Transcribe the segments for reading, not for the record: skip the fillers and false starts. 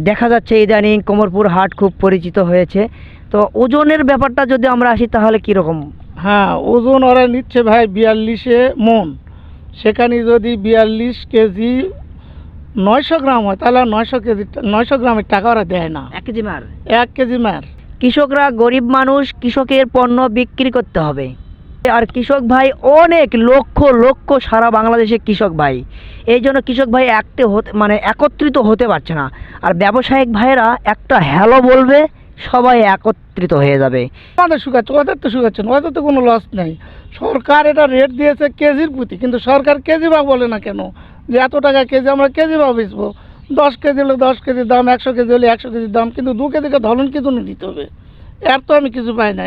দেখা যাচ্ছে ইদানিং কোমরপুর হাট খুব পরিচিত হয়েছে। তো ওজনের ব্যাপারটা যদি আমরা আসি তাহলে কীরকম? হ্যাঁ, ওজন ওরা নিচ্ছে ভাই 42 মন। সেখানে যদি 42 কেজি 900 গ্রাম হয়, তাহলে 900 গ্রামের টাকা ওরা দেয় না। 1 কেজি মার? 1 কেজি মার। কৃষকরা গরিব মানুষ, কৃষকের পণ্য বিক্রি করতে হবে। আর কৃষক ভাই অনেক লক্ষ লক্ষ সারা বাংলাদেশে কৃষক ভাই, এই জন্য কৃষক ভাই একত্রিত হতে পারছে না। আর ব্যবসায়িক ভাইয়েরা একটা হ্যালো বলবে, সবাই একত্রিত হয়ে যাবে। আমাদের শুকাচ্ছে, ওদের তো শুকাচ্ছে না, ওদের তো কোনো লস নেই। সরকার এটা রেট দিয়েছে কেজির প্রতি, কিন্তু সরকার কেজি ভাগ বলে না কেন, যে এত টাকা কেজি, আমরা কেজি ভাগ বেচবো। 10 কেজি হলে 10 কেজির দাম, 100 কেজি হলে 100 কেজির দাম, কিন্তু 2 কেজিকে ধরন কিছু দিতে হবে। এর তো আমি কিছু পাই না,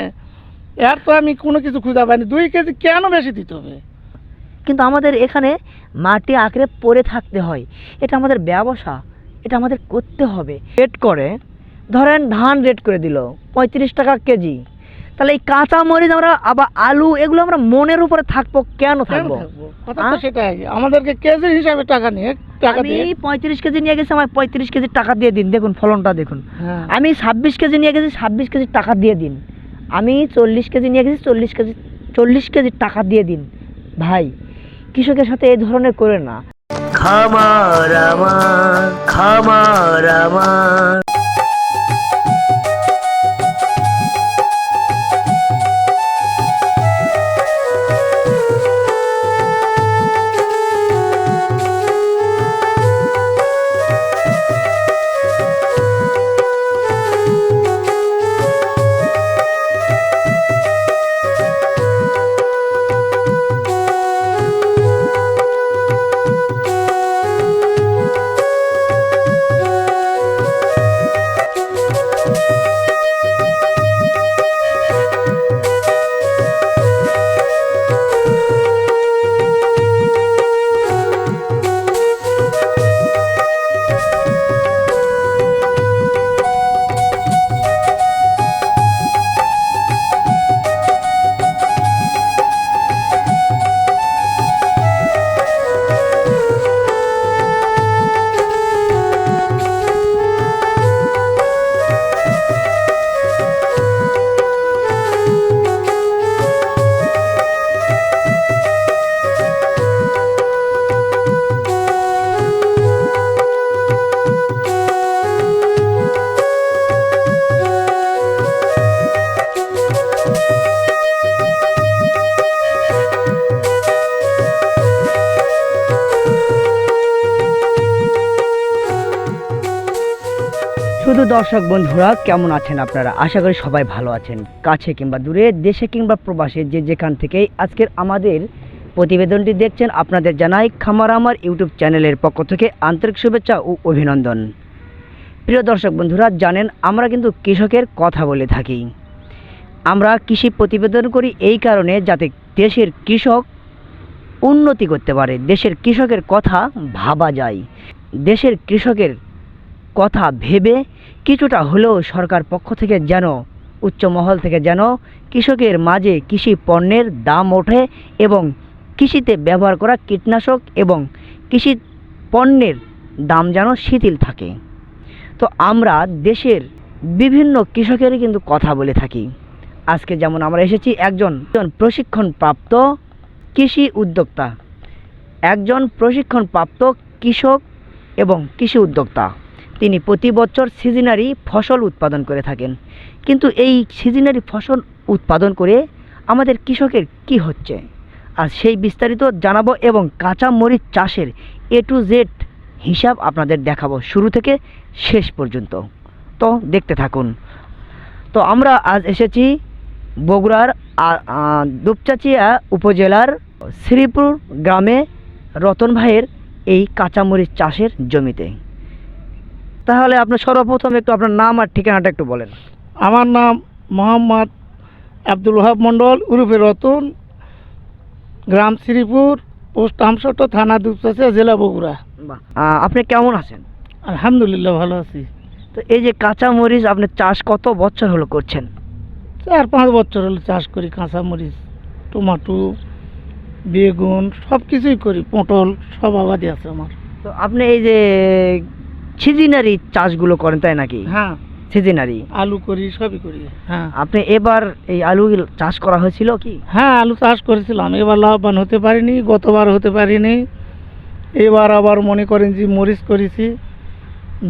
এর তো আমি কোনো কিছু খুঁজে পাইনি। 2 কেজি কেন বেশি দিতে হবে? কিন্তু আমাদের এখানে মাটি আঁকড়ে পড়ে থাকতে হয়, এটা আমাদের ব্যবসা, এটা আমাদের করতে হবে। রেট করে ধরেন ধান রেট করে দিল 35 টাকা কেজি, তাহলে এই কাঁচা মরিচ আমরা আবার আলু এগুলো আমরা মনের উপরে থাকবো, কেন থাকবো? কথা তো সেটাই, আমাদেরকে কেজি হিসাবে টাকা নিয়ে টাকা আমি দিয়ে। 35 কেজি নিয়ে গেছি, আমার 35 কেজি টাকা দিয়ে দিন, দেখুন ফলনটা দেখুন। হ্যাঁ, আমি 26 কেজি নিয়ে গেছি, 26 কেজি টাকা দিয়ে দিন। আমি 40 কেজি নিয়ে গেছি, 40 কেজি টাকা দিয়ে দিন। ভাই, কৃষকের সাথে এই ধরনের করে না। খামার আমার, খামার আমার। শুধু দর্শক বন্ধুরা, কেমন আছেন আপনারা? আশা করি সবাই ভালো আছেন। কাছে কিংবা দূরে, দেশে কিংবা প্রবাসে, যে যেখান থেকেই আজকের আমাদের প্রতিবেদনটি দেখছেন, আপনাদের জানাই খামার আমার ইউটিউব চ্যানেলের পক্ষ থেকে আন্তরিক শুভেচ্ছা ও অভিনন্দন। প্রিয় দর্শক বন্ধুরা, জানেন আমরা কিন্তু কৃষকের কথা বলে থাকি। আমরা কৃষি প্রতিবেদন করি এই কারণে, যাতে দেশের কৃষক উন্নতি করতে পারে, দেশের কৃষকের কথা ভাবা যায়। দেশের কৃষকের কথা ভেবে কিছুটা হলেও সরকার পক্ষ থেকে যেন, উচ্চ মহল থেকে যেন কৃষকের মাঝে কৃষি পণ্যের দাম ওঠে এবং কৃষিতে ব্যবহার করা কীটনাশক এবং কৃষি পণ্যের দাম যেন শিথিল থাকে। তো আমরা দেশের বিভিন্ন কৃষকেরই কিন্তু কথা বলে থাকি। আজকে যেমন আমরা এসেছি একজন প্রশিক্ষণপ্রাপ্ত কৃষি উদ্যোক্তা, একজন প্রশিক্ষণপ্রাপ্ত কৃষক এবং কৃষি উদ্যোক্তা। তিনি প্রতি বছর সিজনারি ফসল উৎপাদন করে থাকেন। কিন্তু এই সিজনারি ফসল উৎপাদন করে আমাদের কৃষকের কি হচ্ছে, আর সেই বিস্তারিত জানাবো এবং কাঁচা মরিচ চাষের A to Z হিসাব আপনাদের দেখাবো শুরু থেকে শেষ পর্যন্ত। তো দেখতে থাকুন। তো আমরা আজ এসেছি বগুড়ার দুপচাচিয়া উপজেলার শ্রীপুর গ্রামে রতন ভাইয়ের এই কাঁচামরিচ চাষের জমিতে। তাহলে আপনি সর্বপ্রথম একটু আপনার নাম আর ঠিকানাটা একটু বলেন। আমার নাম মোহাম্মদ আব্দুল ওহাব মণ্ডল উরুফে রতন, গ্রাম শ্রীপুর, পোস্ট আমসট, থানা দুপচাচিয়া, জেলা বগুড়া। আপনি কেমন আছেন? আলহামদুলিল্লাহ, ভালো আছি। তো এই যে কাঁচামরিচ আপনি চাষ কত বছর হলো করছেন? 4-5 বছর হলো চাষ করি। কাঁচামরিচ, টমেটো, বেগুন সব কিছুই করি, পটল সব আবাদি আছে আমার। তো আপনি এই যে সিজনারি চাষগুলো করেন তাই নাকি? হ্যাঁ, সিজনারি। আলু করি, সবই করি। হ্যাঁ আপনি এবার এই আলু চাষ করা হয়েছিল কি? হ্যাঁ, আলু চাষ করেছিলাম, এবার লাভবান হতে পারিনি, গতবার হতে পারিনি। এবার আবার মনে করেন যে মরিচ করেছি,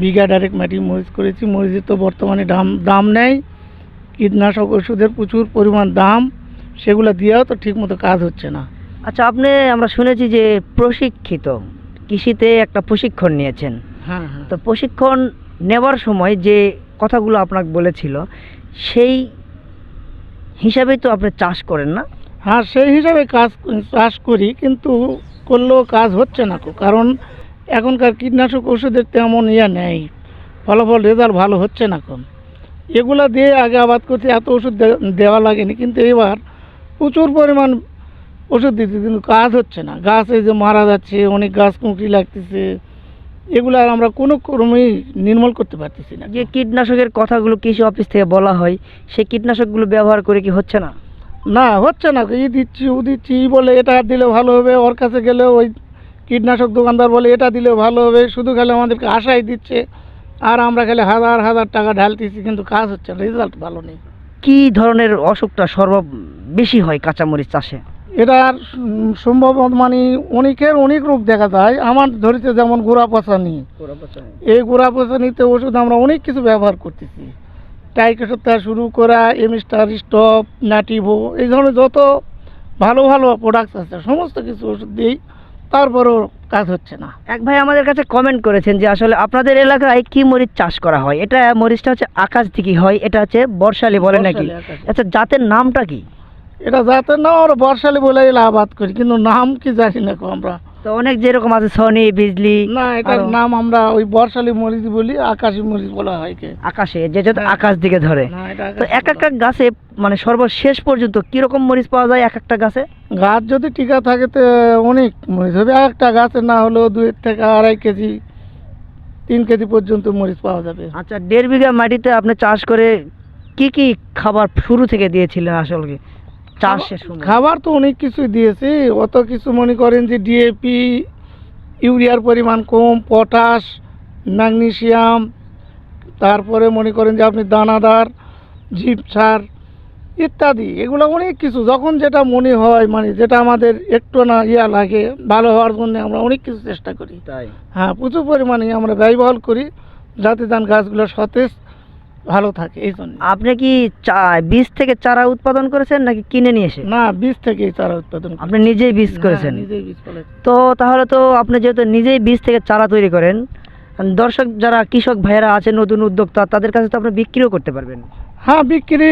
বিঘা ডাইরেক্ট মাটি মরিচ করেছি। মরিচের তো বর্তমানে দাম নেই, কীটনাশক ওষুধের প্রচুর পরিমাণ দাম, সেগুলো দিয়েও তো ঠিকমতো কাজ হচ্ছে না। আচ্ছা, আমরা শুনেছি যে প্রশিক্ষিত কৃষিতে একটা প্রশিক্ষণ নিয়েছেন। হ্যাঁ হ্যাঁ, তো প্রশিক্ষণ নেওয়ার সময় যে কথাগুলো আপনাকে বলেছিল সেই হিসাবেই তো আপনি চাষ করেন না? হ্যাঁ সেই হিসাবে চাষ করি, কিন্তু করলেও কাজ হচ্ছে না কো, কারণ এখনকার কীটনাশক ওষুধের তেমন নেই, ফলাফল রেজাল্ট ভালো হচ্ছে না কোন। এগুলা দিয়ে আগে আবাদ করতে এত ওষুধ দেওয়া লাগেনি, কিন্তু এবার প্রচুর পরিমাণ ওষুধ দিচ্ছে, কিন্তু কাজ হচ্ছে না। গাছ এই যে মারা যাচ্ছে, অনেক গাছ কুঁকড়ি লাগতেছে, এগুলো আর আমরা কোনো ক্রমেই নির্মূল করতে পারতেছি না। যে কীটনাশকের কথাগুলো কৃষি অফিস থেকে বলা হয় সেই কীটনাশকগুলো ব্যবহার করে কি হচ্ছে না? না, হচ্ছে না, ই দিচ্ছি ও দিচ্ছি বলে এটা দিলে ভালো হবে, ওর কাছে গেলে ওই কীটনাশক দোকানদার বলে এটা দিলে ভালো হবে, শুধু খালি আমাদেরকে আশাই দিচ্ছে, আর আমরা খালি হাজার হাজার টাকা ঢালতেছি, কিন্তু কাজ হচ্ছে না, রেজাল্ট ভালো নেই। কি ধরনের অসুখটা বেশি হয় কাঁচামরিচ চাষে? এটার সম্ভব মানে অনেক রোগ দেখা যায়। আমার ধরেছে যেমন গোড়া পচানি, এই গোড়া পচানিতে ওষুধ আমরা অনেক কিছু ব্যবহার করতেছি, টাইকোসের থেকে শুরু করা এমিস্টার, স্টপ, নাটিভো, এই ধরনের যত ভালো ভালো প্রোডাক্টস আছে সমস্ত কিছু ওষুধ দিই, তারপরেও কাজ হচ্ছে না। এক ভাই আমাদের কাছে কমেন্ট করেছেন যে আসলে আপনাদের এলাকায় কি মরিচ চাষ করা হয়। এটা মরিচটা হচ্ছে আকাশ দিকি হয়, এটা হচ্ছে বর্ষালি বলে নাকি? বর্ষালি আকাশী। আচ্ছা, জাতের নামটা কি? এটা যাতে না আমরা বর্ষালি বলে আবাদ করি, কিন্তু নাম কি জানি না কো আমরা। তো অনেক যেরকম আছে সনি, বিজলি, না, এটার আরো নাম আমরা ওই বর্ষালি মরিচ বলি, আকাশি মরিচ বলা হয় কে। আকাশে যে যত হ্যাঁ। আকাশ দিকে ধরে। না, এটা তো আকাশি এক বলা একটা গাছে মানে সর্বশেষ পর্যন্ত কিরকম মরিচ পাওয়া যায় এক একটা গাছে? গাছ যদি টিকা থাকে তো অনেক মরিচ হবে। একটা গাছে না হলেও 2 থেকে 2.5 কেজি 3 কেজি পর্যন্ত মরিচ পাওয়া যাবে। আচ্ছা, 1.5 বিঘা মাটিতে আপনি চাষ করে কি কি খাবার শুরু থেকে দিয়েছিলেন আসলে চাষের সময়? খাবার তো অনেক কিছুই দিয়েছি, অত কিছু মনে করেন যে ডিএপি, ইউরিয়ার পরিমাণ কম, পটাশ, ম্যাগনেসিয়াম, তারপরে মনে করেন যে আপনি দানাদার, জিপ সার ইত্যাদি, এগুলো অনেক কিছু যখন যেটা মনে হয়, মানে যেটা আমাদের একটু না লাগে ভালো হওয়ার জন্য আমরা অনেক কিছু চেষ্টা করি। তাই? হ্যাঁ, প্রচুর পরিমাণে আমরা ব্যয়বহুল করি যাতে ধান গাছগুলো সতেজ ভালো থাকে, এই জন্য। আপনি কি বীজ থেকে চারা উৎপাদন করেছেন নাকি কিনে নিয়ে এসে? না, বীজ থেকেই চারা উৎপাদন করি। আপনি নিজেই বীজ করেছেন? হ্যাঁ, নিজেই বীজ ফলাইছি। তো তাহলে তো আপনি যেহেতু নিজেই বীজ থেকে চারা তৈরি করেন, দর্শক যারা কৃষক ভাইয়েরা আছে নতুন উদ্যোক্তা তাদের কাছে তো আপনি বিক্রিও করতে পারবেন। হ্যাঁ, বিক্রি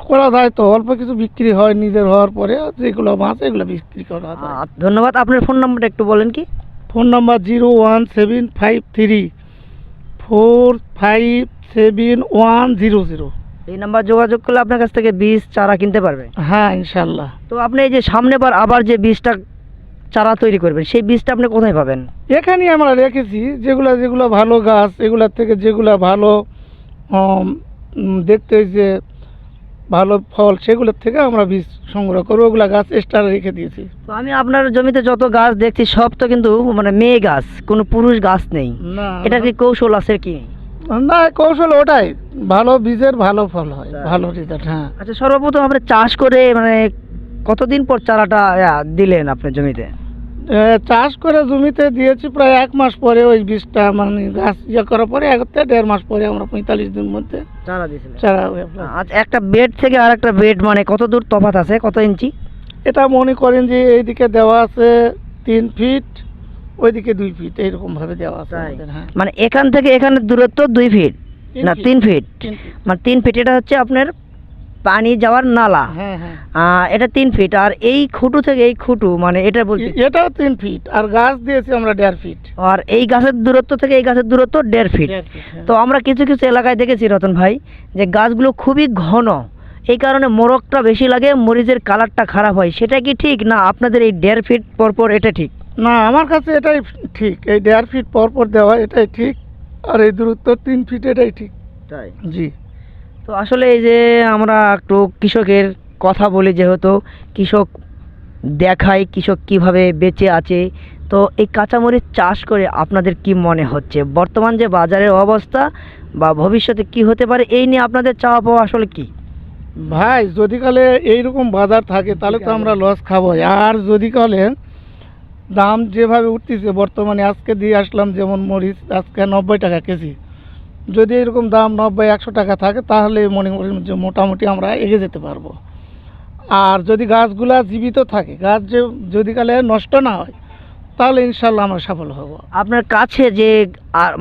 করা যায়, তো অল্প কিছু বিক্রি হয় নিজের হওয়ার পরে, যেগুলো মাছ এগুলো বিক্রি করা যায়। ধন্যবাদ। আপনার ফোন নাম্বারটা একটু বলেন কি? Phone number 01753457100। এই নাম্বার যোগাযোগ করলে আপনার কাছ থেকে বীজ চারা কিনতে পারবে। হ্যাঁ, ইনশাল্লাহ। তো আপনি এই যে সামনেবার আবার যে বীজটা চারা তৈরি করবেন সেই বীজটা আপনি কোথায় পাবেন? এখানেই আমরা রেখেছি, যেগুলো যেগুলো ভালো গাছ, এগুলার থেকে যেগুলো ভালো দেখতে হয়েছে ভালো ফল, সেগুলোর থেকে আমরা বীজ সংগ্রহ করবো, ওগুলা গাছ এক্সট্রা রেখে দিয়েছি। তো আমি আপনার জমিতে যত গাছ দেখছি সব তো কিন্তু মানে মেয়ে গাছ, কোনো পুরুষ গাছ নেই। না, এটা কি কৌশল আছে কি? না, কৌশল ওটাই, ভালো বীজের ভালো ফল হয়, তাই? ভালো রেজাল্ট। হ্যাঁ, আচ্ছা, সর্বপ্রথম আপনি চাষ করে মানে কতদিন পর চারাটা দিলেন আপনার জমিতে? চাষ করে জমিতে দিয়েছি প্রায় 1 মাস পরে, ওই বীজটা মানে গাছ করার পরে 1 থেকে 1.5 মাস পরে আমরা 45 দিন মধ্যে চারা দিয়েছিলেন? চারা। আচ্ছা, একটা বেড থেকে আর একটা বেড মানে কত দূর তফাৎ আছে, কত ইঞ্চি? এটা মনে করেন যে এইদিকে দেওয়া আছে 3 ফিট, ওইদিকে 2 ফিট, এইরকম ভাবে দেওয়া আছে তাই? আমাদের। হ্যাঁ, মানে এখান থেকে এখানের দূরত্ব 2 ফিট না 3 ফিট? 3 ফিট। মানে 3 ফিট এটা হচ্ছে আপনার পানি যাওয়ার নালা। হ্যাঁ হ্যাঁ, এটা 3 ফিট। আর এই খুঁটু থেকে এই খুঁটু মানে এটা বলতে, এটাও 3 ফিট, আর গাছ দিয়েছি আমরা 1.5 ফিট। আর এই গাছের দূরত্ব থেকে এই গাছের দূরত্ব 1.5 ফিট। 1.5 ফিট, হ্যাঁ। তো আমরা কিছু কিছু এলাকায় দেখেছি রতন ভাই যে গাছগুলো খুবই ঘন, এই কারণে মোরগটা বেশি লাগে, মরিচের কালারটা খারাপ হয়। সেটা কি ঠিক না আপনাদের এই 1.5 ফিট পর পর এটা ঠিক? না, আমার কাছে এটাই ঠিক, এই 1.5 ফিট পর পর দেওয়া এটাই ঠিক, আর এই দূরত্ব 3 ফিট এটাই ঠিক। তাই? জি। তো আসলে এই যে আমরা একটু কৃষকের কথা বলি, যেহেতু কৃষক দেখায় কৃষক কিভাবে বেঁচে আছে। তো এই কাঁচামরিচ চাষ করে আপনাদের কি মনে হচ্ছে বর্তমান যে বাজারের অবস্থা বা ভবিষ্যতে কি হতে পারে, এই নিয়ে আপনাদের চাওয়া পাওয়া আসলে কি? ভাই যদি কালে এইরকম বাজার থাকে তাহলে তো আমরা লস খাবোই। আর যদি কালে দাম যেভাবে উঠতেছে বর্তমানে, আজকে দিয়ে আসলাম যেমন মরিচ আজকে 90 টাকা কেজি, যদি এরকম দাম 90-100 টাকা থাকে তাহলে মনে করি যে মোটামুটি আমরা এগিয়ে যেতে পারবো। আর যদি গাছগুলা জীবিত থাকে, গাছ যদি কালে নষ্ট না হয়, তাহলে ইনশাল্লাহ আমরা সফল হব। আপনার কাছে যে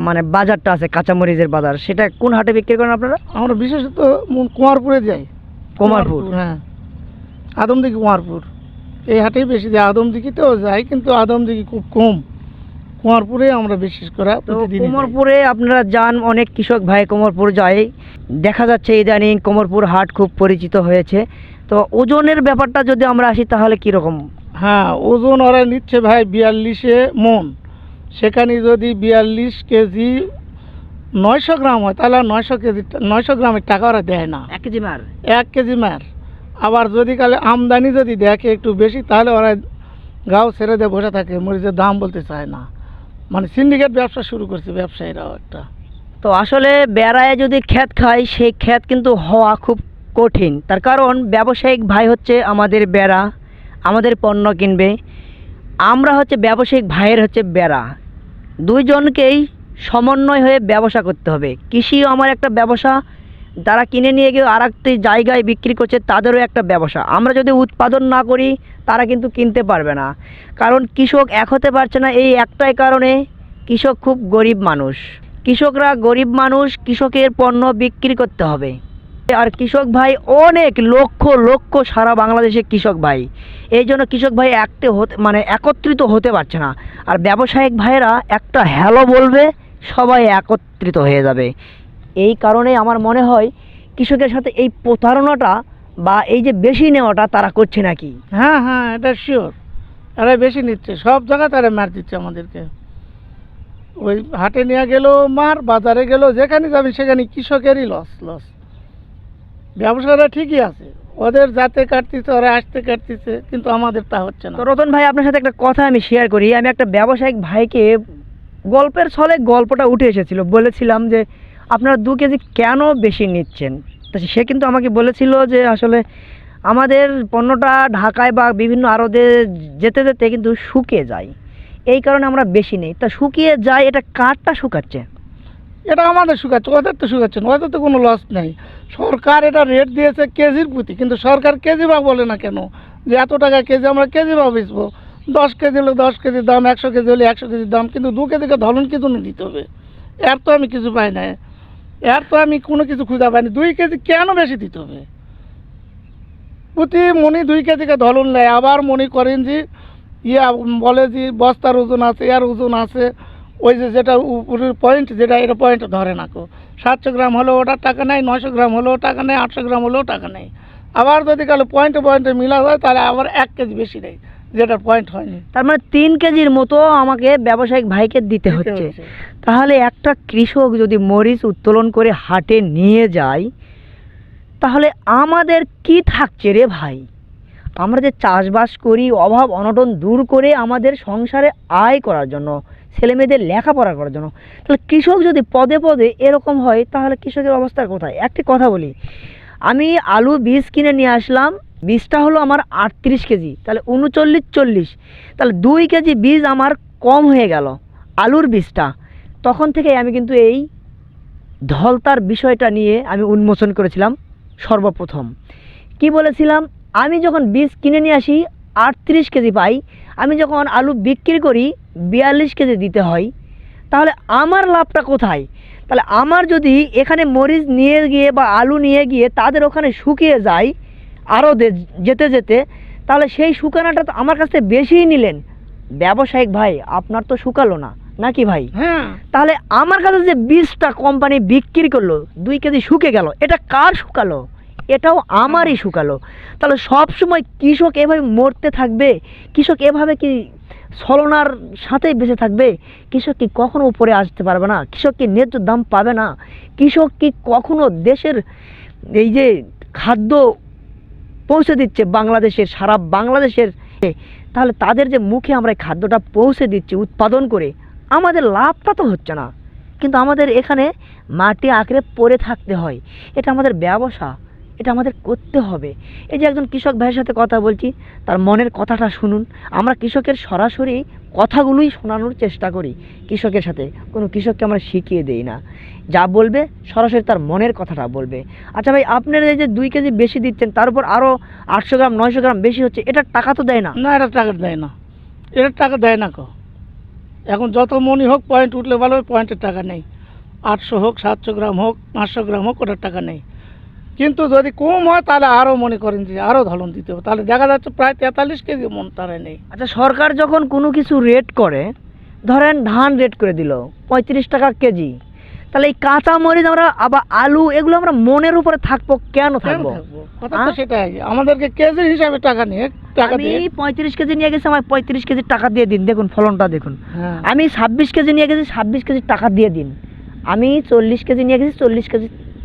মানে বাজারটা আছে কাঁচামরিচের বাজার, সেটা কোন হাটে বিক্রি করেন আপনারা? আমরা বিশেষত কুমারপুরে যাই। কুমারপুর? হ্যাঁ, আদমদিঘি কুমারপুর এই হাটেই বেশি যাই। আদমদিঘিতেও যাই কিন্তু আদমদিঘি খুব কম, কুমারপুরে আমরা বিশেষ করে তো প্রতিদিন। কোমরপুরে আপনারা যান, অনেক কৃষক ভাই কোমরপুর যায়, দেখা যাচ্ছে ইদানিং কোমরপুর হাট খুব পরিচিত হয়েছে। তো ওজনের ব্যাপারটা যদি আমরা আসি তাহলে কীরকম? হ্যাঁ, ওজন ওরা নিচ্ছে ভাই 42 মন। সেখানে যদি 42 কেজি 900 গ্রাম হয় তাহলে 900 গ্রামের টাকা ওরা দেয় না। 1 কেজি মার? 1 কেজি মার। আবার যদি কালে আমদানি যদি দেখে একটু বেশি তাহলে ওরা গাও ছেড়ে দিয়ে বসে থাকে, মরিচের দাম বলতে চায় না। মানে সিন্ডিকেট ব্যবসা শুরু করছে ব্যবসায়ীরাও একটা। তো আসলে বেড়ায় যদি খ্যাত খায়, সেই খ্যাত কিন্তু হওয়া খুব কঠিন। তার কারণ ব্যবসায়িক ভাই হচ্ছে আমাদের বেড়া, আমাদের পণ্য কিনবে, আমরা হচ্ছে ব্যবসায়িক ভাইয়ের হচ্ছে বেড়া। দুইজনকেই সমন্বয় হয়ে ব্যবসা করতে হবে। কৃষিও আমার একটা ব্যবসা, তারা কিনে নিয়ে গিয়ে আর একটি জায়গায় বিক্রি করছে, তাদেরও একটা ব্যবসা। আমরা যদি উৎপাদন না করি তারা কিন্তু কিনতে পারবে না। কারণ কৃষক এক হতে পারছে না এই একটাই কারণে, কৃষক খুব গরিব মানুষ। কৃষকরা গরিব মানুষ, কৃষকের পণ্য বিক্রি করতে হবে। আর কৃষক ভাই অনেক লক্ষ লক্ষ সারা বাংলাদেশে কৃষক ভাই, এই জন্য কৃষক ভাই মানে একত্রিত হতে পারছে না। আর ব্যবসায়িক ভাইয়েরা একটা হ্যালো বলবে, সবাই একত্রিত হয়ে যাবে। এই কারণে আমার মনে হয় কৃষকের সাথে এই প্রতারণাটা বা এই যে বেশি নেওয়াটা তারা করছে নাকি? হ্যাঁ হ্যাঁ, এটা শিওর, এরা বেশি নিচ্ছে। সব জায়গায় তারা মার দিচ্ছে আমাদেরকে। ওই হাটে নিয়ে গেলেও মার, বাজারে গেলেও যেখানে যাবে সেখানে কৃষকেরই লস। ব্যবসায়ীরা ঠিকই আছে, ওদের যাতে কাটতেছে ওরা আসতে কাটতেছে, কিন্তু আমাদের তা হচ্ছে না। তো রতন ভাই, আপনার সাথে একটা কথা আমি শেয়ার করি। আমি একটা ব্যবসায়িক ভাইকে গল্পের ছলে গল্পটা উঠে এসেছিল, বলেছিলাম যে আপনারা 2 কেজি কেন বেশি নিচ্ছেন। তো সে কিন্তু আমাকে বলেছিল যে আসলে আমাদের পণ্যটা ঢাকায় বা বিভিন্ন আড়তে যেতে যেতে কিন্তু শুকিয়ে যায়, এই কারণে আমরা বেশি নেই। তা শুকিয়ে যায়, এটা কারটা শুকাচ্ছে? এটা আমাদের শুকাচ্ছে, ওদের তো শুকাচ্ছে না, ওদের তো কোনো লস নেই। সরকার এটা রেট দিয়েছে কেজির প্রতি, কিন্তু সরকার কেজি ভাগ বলে না কেন, যে এত টাকা কেজি আমরা কেজি ভাগ বেচবো। 10 কেজি হলে 10 কেজির দাম, 100 কেজি হলে 100 কেজির দাম, কিন্তু 2 কেজিকে ধরন কিছু দিতে হবে। এর তো আমি কিছু পাই না, এর তো আমি কোনো কিছু খুঁজে পাইনি। 2 কেজি কেন বেশি দিতে হবে? প্রতি মনি 2 কেজিকে ধরন নেয়। আবার মনে করেন যে বলে যে বস্তার ওজন আছে, এর ওজন আছে, ওই যেটা উপরের পয়েন্ট, যেটা এটা পয়েন্ট ধরে না কো। 700 গ্রাম হলেও ওটার টাকা নেই, 900 গ্রাম হলেও টাকা নেই, 800 গ্রাম হলেও টাকা নেই। আবার যদি কালে পয়েন্টে মিলা যায় তাহলে আবার 1 কেজি বেশি নেই, যেটা পয়েন্ট হয়নি। তার মানে 3 কেজির মতো আমাকে ব্যবসায়িক ভাইকে দিতে হচ্ছে। তাহলে একটা কৃষক যদি মরিচ উত্তোলন করে হাটে নিয়ে যায়, তাহলে আমাদের কি থাকছে রে ভাই? আমরা যে চাষবাস করি অভাব অনটন দূর করে আমাদের সংসারে আয় করার জন্য, ছেলেমেয়েদের লেখাপড়া করার জন্য, তাহলে কৃষক যদি পদে পদে এরকম হয় তাহলে কৃষকের অবস্থা কোথায়? একটি কথা বলি, আমি আলু বীজ কিনে নিয়ে আসলাম, বীজটা হলো আমার 38 কেজি, তাহলে 39-40, তাহলে 2 কেজি বীজ আমার কম হয়ে গেল আলুর বীজটা। তখন থেকে আমি কিন্তু এই ধলতার বিষয়টা নিয়ে আমি উন্মোচন করেছিলাম সর্বপ্রথম। কি বলেছিলাম? আমি যখন বীজ কিনে নিয়ে আসি 38 কেজি পাই, আমি যখন আলু বিক্রি করি 42 কেজি দিতে হয়, তাহলে আমার লাভটা কোথায়? তাহলে আমার যদি এখানে মরিচ নিয়ে গিয়ে বা আলু নিয়ে গিয়ে তাদের ওখানে শুকিয়ে যায় আরও যেতে যেতে, তাহলে সেই শুকানোটা তো আমার কাছ থেকে বেশিই নিলেন। ব্যবসায়িক ভাই আপনার তো শুকালো না নাকি ভাই? হ্যাঁ, তাহলে আমার কাছে যে বীজটা কোম্পানি বিক্রি করলো 2 কেজি শুকে গেল, এটা কার শুকালো? এটাও আমারই শুকালো। তাহলে সব সময় কৃষক এভাবে মরতে থাকবে? কৃষক এভাবে কি ছলনার সাথেই বেঁচে থাকবে? কৃষক কি কখনো উপরে আসতে পারবে না? কৃষক কি ন্যায্য দাম পাবে না? কৃষক কি কখনো দেশের এই যে খাদ্য পৌঁছে দিচ্ছে বাংলাদেশের, সারা বাংলাদেশের তাহলে তাদের যে মুখে আমরা এই খাদ্যটা পৌঁছে দিচ্ছি উৎপাদন করে, আমাদের লাভটা তো হচ্ছে না, কিন্তু আমাদের এখানে মাটি আঁকড়ে পড়ে থাকতে হয়। এটা আমাদের ব্যবসা, এটা আমাদের করতে হবে। এই যে একজন কৃষক ভাইয়ের সাথে কথা বলছি, তার মনের কথাটা শুনুন। আমরা কৃষকের সরাসরি কথাগুলোই শোনানোর চেষ্টা করি কৃষকের সাথে, কোনো কৃষককে আমরা শিখিয়ে দেই না, যা বলবে সরাসরি তার মনের কথাটা বলবে। আচ্ছা ভাই, আপনারা এই যে 2 কেজি বেশি দিচ্ছেন, তার উপর আরও 800 গ্রাম 900 গ্রাম বেশি হচ্ছে, এটার টাকা তো দেয় না? না, এটা টাকা দেয় না, এটার টাকা দেয় না। এখন যত মনি হোক, পয়েন্ট উঠলে ভালো, পয়েন্টের টাকা নেই। 800 হোক, 700 গ্রাম হোক, 500 গ্রাম হোক, ওটার টাকা নেই। কিন্তু যদি কম হয় তাহলে আরও মনে করেন যে আরও ধলন দিতে হবে, তাহলে দেখা যাচ্ছে প্রায় 43 কেজি মন তারা নেই। আচ্ছা, সরকার যখন কোনো কিছু রেট করে, ধরেন ধান রেট করে দিল 35 টাকা কেজি, তাহলে এই কাঁচা মরিচ আমরা আবার আলু এগুলো আমরা মনের উপরে থাকবো, কেন থাকবো? কথা তো সেটাই, আমাদেরকে কেজি হিসাবে টাকা নিয়ে টাকা আমি দিয়ে। 35 কেজি নিয়ে গেছি, আমার 35 কেজি টাকা দিয়ে দিন, দেখুন ফলনটা দেখুন। হ্যাঁ, আমি 26 কেজি নিয়ে গেছি, 26 কেজি টাকা দিয়ে দিন। আমি 40 কেজি নিয়ে গেছি,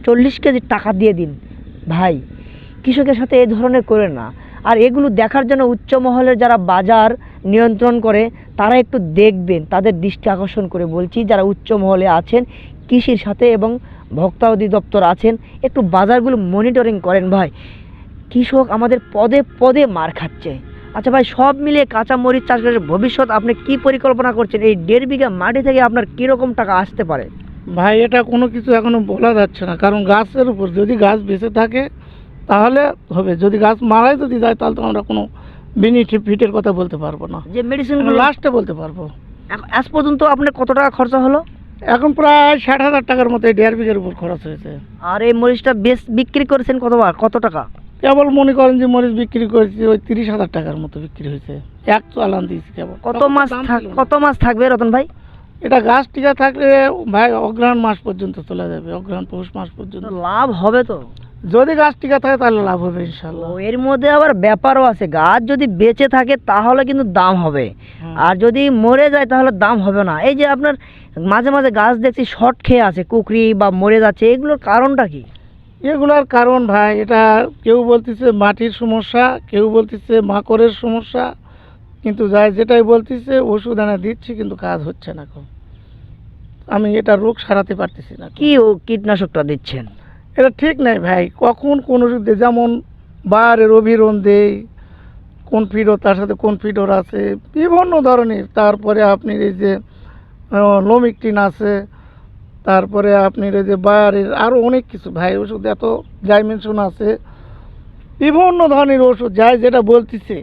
40 কেজি টাকা দিয়ে দিন। ভাই, কৃষকের সাথে এই ধরনের করে না। আর এগুলো দেখার জন্য উচ্চ মহলের যারা বাজার নিয়ন্ত্রণ করে, তারা একটু দেখবেন, তাদের দৃষ্টি আকর্ষণ করে বলছি, যারা উচ্চ মহলে আছেন, কৃষির সাথে এবং ভোক্তা অধিদপ্তর আছেন, একটু বাজারগুলো মনিটরিং করেন ভাই। কৃষক আমাদের পদে পদে মার খাচ্ছে। আচ্ছা ভাই, সব মিলিয়ে কাঁচা মরিচ চাষ করে ভবিষ্যৎ আপনি কি পরিকল্পনা করছেন? এই 1.5 বিঘা মাটি থেকে আপনার কীরকম টাকা আসতে পারে? ভাই, এটা কোনো কিছু এখনো বলা যাচ্ছে না, কারণ গাছের উপর, যদি গাছ বেঁচে থাকে তাহলে হবে, যদি গাছ মারাই যদি যায় তাহলে তো আমরা কোনো বেনিফিটের কথা বলতে পারবো না, যে মেডিসিনগুলো লাস্টে বলতে পারবো। আজ পর্যন্ত আপনার কত টাকা খরচা হলো? এখন প্রায় 60,000 টাকার মতো এই 1.5 বিঘার উপর খরচ হয়েছে। আর এই মরিচটা বিক্রি করেছেন কত টাকা? কেবল মনে করেন যে মরিচ বিক্রি করেছি ওই 30,000 টাকার মতো বিক্রি হয়েছে, এক চালান দিয়েছি কেবল। কত মাস থাকবে রতন ভাই? এটা গাছ টিকা থাকলে ভাই অগ্রহায়ণ মাস পর্যন্ত চলে যাবে, অগ্রহায়ণ পৌষ মাস পর্যন্ত। লাভ হবে তো? যদি গাছ টিকা থাকে তাহলে লাভ হবে ইনশাল্লাহ। এর মধ্যে আবার ব্যাপারও আছে, গাছ যদি বেঁচে থাকে তাহলে কিন্তু দাম হবে, আর যদি মরে যায় তাহলে দাম হবে না। এই যে আপনার মাঝে মাঝে গাছ দেখছি শর্ট খেয়ে আছে, কুকরি বা মরে যাচ্ছে, এগুলোর কারণটা কি? এগুলার কারণ ভাই, এটা কেউ বলতেছে মাটির সমস্যা, কেউ বলতেছে মাকড়ের সমস্যা, কিন্তু যাই যেটাই বলতেছে ওষুধ এনে দিচ্ছি কিন্তু কাজ হচ্ছে না। আমি এটা রোগ সারাতে পারতেছি না। কি ও কীটনাশকটা দিচ্ছেন? এটা ঠিক নাই ভাই, কখন কোন ওষুধ দেয়, যেমন বারের অভিরন দেই, কনফিডর, তার সাথে কনফিডর আছে বিভিন্ন ধরনের, তারপরে আপনি এই যে লোমিকটিন আছে, তারপরে আপনি এই যে বায়ারের আরও অনেক কিছু ভাই ওষুধ, এত ডাইমেনশন আছে, বিভিন্ন ধরনের ওষুধ, যাই যেটা বলতেছে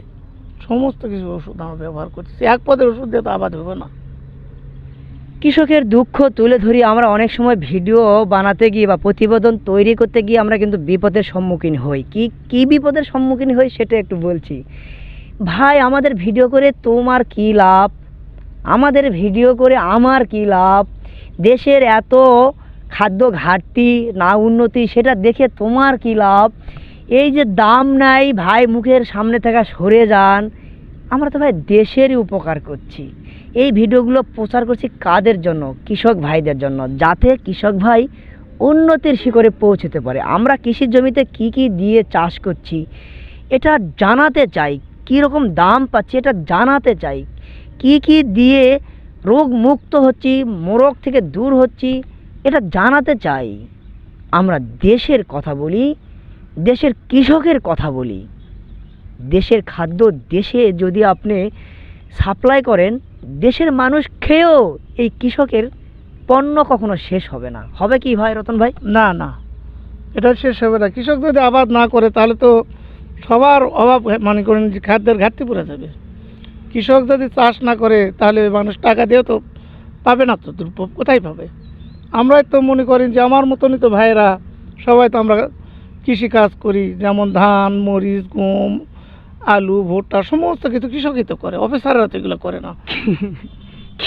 সমস্ত কিছু ওষুধ আমরা ব্যবহার করতেছি, এক পদের ওষুধ দিয়ে তো আবাদ হবে না। কৃষকের দুঃখ তুলে ধরি আমরা অনেক সময়, ভিডিও বানাতে গিয়ে বা প্রতিবেদন তৈরি করতে গিয়ে আমরা কিন্তু বিপদের সম্মুখীন হই। কি বিপদের সম্মুখীন হই সেটা একটু বলছি। ভাই, আমাদের ভিডিও করে তোমার কি লাভ? আমাদের ভিডিও করে আমার কি লাভ? দেশের এত খাদ্য ঘাটতি না উন্নতি, সেটা দেখে তোমার কি লাভ? এই যে দাম নাই ভাই, মুখের সামনে থেকে সরে যান। আমরা তো ভাই দেশেরই উপকার করছি। এই ভিডিওগুলো প্রচার করছি কাদের জন্য? কৃষক ভাইদের জন্য, যাতে কৃষক ভাই উন্নতির শিখরে পৌঁছতে পারে। আমরা কৃষির জমিতে কি কি দিয়ে চাষ করছি এটা জানাতে চাই, কী রকম দাম পাচ্ছি এটা জানাতে চাই, কি কি দিয়ে রোগ মুক্ত হচ্ছি, মোরগ থেকে দূর হচ্ছি, এটা জানাতে চাই। আমরা দেশের কথা বলি, দেশের কৃষকের কথা বলি। দেশের খাদ্য দেশে যদি আপনি সাপ্লাই করেন, দেশের মানুষ খেয়েও এই কৃষকের পণ্য কখনো শেষ হবে না। হবে কি ভাই রতন ভাই? না না, এটা শেষ হবে না। কৃষক যদি আবাদ না করে তাহলে তো সবার অভাব, মনে করেন যে খাদ্যের ঘাটতি পড়ে যাবে। কৃষক যদি চাষ না করে তাহলে মানুষ টাকা দিয়েও তো পাবে না, তো কোথায় পাবে? আমরাই তো মনে করেন যে আমার মতনই তো ভাইয়েরা সবাই তো আমরা কৃষি কাজ করি, যেমন ধান, মরিচ, গম, আলু, ভুট্টা, সমস্ত কিছু কৃষকই তো করে, অফিসাররা তো এগুলো করে না,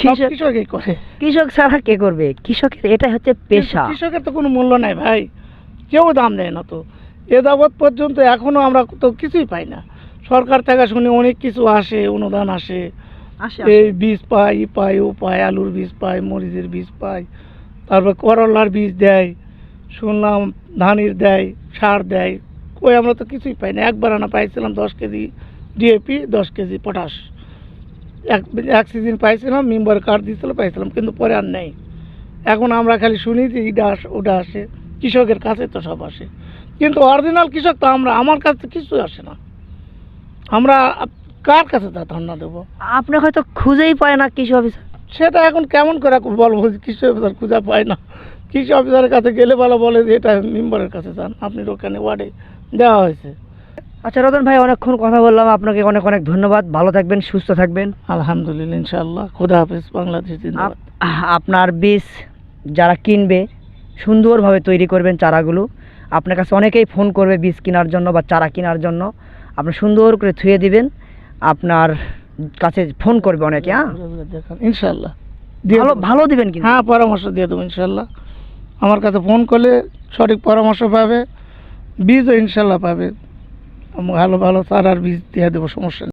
সব কৃষকই করে। কৃষক ছাড়া কে করবে? কৃষকের এটাই হচ্ছে পেশা। কৃষকের তো কোনো মূল্য নাই ভাই, কেউ দাম দেয় না তো এ যাবৎ পর্যন্ত, এখনো আমরা তো কিছুই পাই না। সরকার থেকে শুনি অনেক কিছু আসে, অনুদান আসে, এই বীজ পাই, ই পাই, ও পাই, আলুর বীজ পাই, মরিচের বীজ পাই, তারপর করলার বীজ দেয়, শুনলাম ধানের দেয়, সার দেয়, কই আমরা তো কিছুই পাই না। একবার আনা পাইছিলাম 10 কেজি ডিএপি 10 কেজি পটাশ এক এক সিজন পাইছিলাম, মেম্বার কার্ড দিয়েছিল পাইছিলাম, কিন্তু পরে আর নেই। এখন আমরা খালি শুনি যে ইটা ওটা আসে, কৃষকের কাছে তো সব আসে, কিন্তু অরিজিনাল কৃষক তো আমার কাছে কিছু আসে না। আমরা কার কাছে তা ধর্ণা দেবো? আপনি হয়তো খুঁজেই পায় না কৃষি অফিসার। সেটা এখন কেমন করে বলবো যে কৃষি অফিসার খুঁজে পায় না? কৃষি অফিসারের কাছে গেলে ভালো বলে যে এটা মেম্বারের কাছে যান, আপনি ওখানে ওয়ার্ডে দেওয়া হয়েছে। আচ্ছা রতন ভাই, অনেকক্ষণ কথা বললাম, আপনাকে অনেক অনেক ধন্যবাদ। ভালো থাকবেন, সুস্থ থাকবেন। আলহামদুলিল্লাহ, ইনশাআল্লাহ, খুদা হাফেজ, বাংলাদেশ জিন্দাবাদ। আপনার বীজ যারা কিনবে সুন্দরভাবে তৈরি করবেন চারাগুলো। আপনার কাছে অনেকেই ফোন করবে বীজ কেনার জন্য বা চারা কেনার জন্য, আপনি সুন্দর করে থুয়ে দিবেন, আপনার কাছে ফোন করবে অনেকে। হ্যাঁ, দেখান ইনশাআল্লাহ, ভালো ভালো দিবেন কিন্তু। হ্যাঁ, পরামর্শ দিয়ে দেবো ইনশাআল্লাহ। আমার কাছে ফোন করলে সঠিক পরামর্শ পাবে, বীজও ইনশাআল্লাহ পাবে। ভালো ভালো চারার বীজ দিয়ে দেবো, সমস্যা নেই।